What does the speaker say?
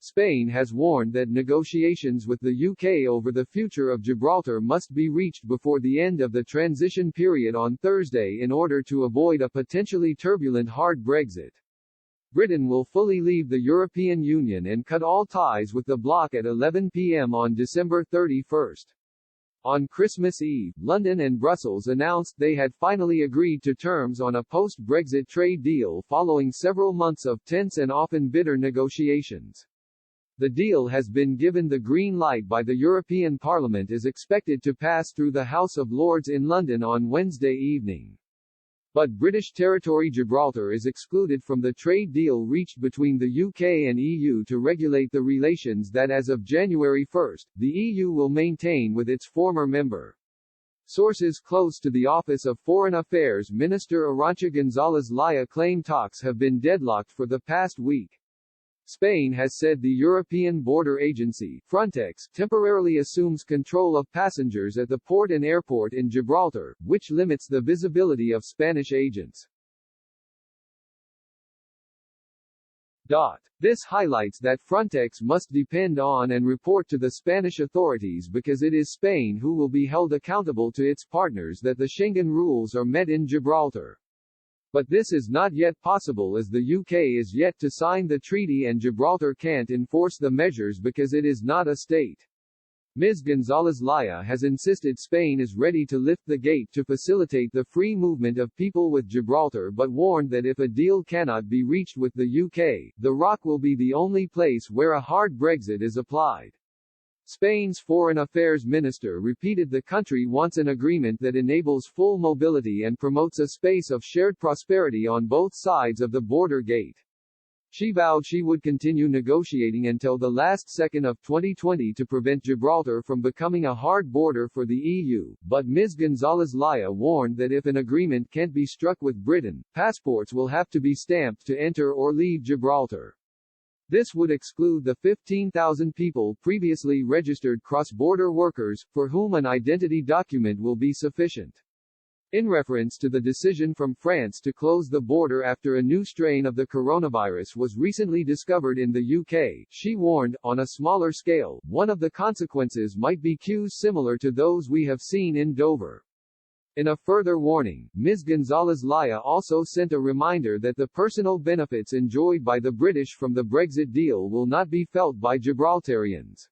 Spain has warned that negotiations with the UK over the future of Gibraltar must be reached before the end of the transition period on Thursday in order to avoid a potentially turbulent hard Brexit. Britain will fully leave the European Union and cut all ties with the bloc at 11 p.m. on December 31. On Christmas Eve, London and Brussels announced they had finally agreed to terms on a post-Brexit trade deal following several months of tense and often bitter negotiations. The deal has been given the green light by the European Parliament and is expected to pass through the House of Lords in London on Wednesday evening. But British territory Gibraltar is excluded from the trade deal reached between the UK and EU to regulate the relations that as of January 1, the EU will maintain with its former member. Sources close to the Office of Foreign Affairs Minister Arantxa González Laya claim talks have been deadlocked for the past week. Spain has said the European Border Agency, Frontex, temporarily assumes control of passengers at the port and airport in Gibraltar, which limits the visibility of Spanish agents. This highlights that Frontex must depend on and report to the Spanish authorities because it is Spain who will be held accountable to its partners that the Schengen rules are met in Gibraltar. But this is not yet possible as the UK is yet to sign the treaty and Gibraltar can't enforce the measures because it is not a state. Ms. González Laya has insisted Spain is ready to lift the gate to facilitate the free movement of people with Gibraltar but warned that if a deal cannot be reached with the UK, the ROC will be the only place where a hard Brexit is applied. Spain's Foreign Affairs Minister repeated the country wants an agreement that enables full mobility and promotes a space of shared prosperity on both sides of the border gate. She vowed she would continue negotiating until the last second of 2020 to prevent Gibraltar from becoming a hard border for the EU, but Ms. González Laya warned that if an agreement can't be struck with Britain, passports will have to be stamped to enter or leave Gibraltar. This would exclude the 15,000 people previously registered cross-border workers, for whom an identity document will be sufficient. In reference to the decision from France to close the border after a new strain of the coronavirus was recently discovered in the UK, she warned, on a smaller scale, one of the consequences might be queues similar to those we have seen in Dover. In a further warning, Ms. González Laya also sent a reminder that the personal benefits enjoyed by the British from the Brexit deal will not be felt by Gibraltarians.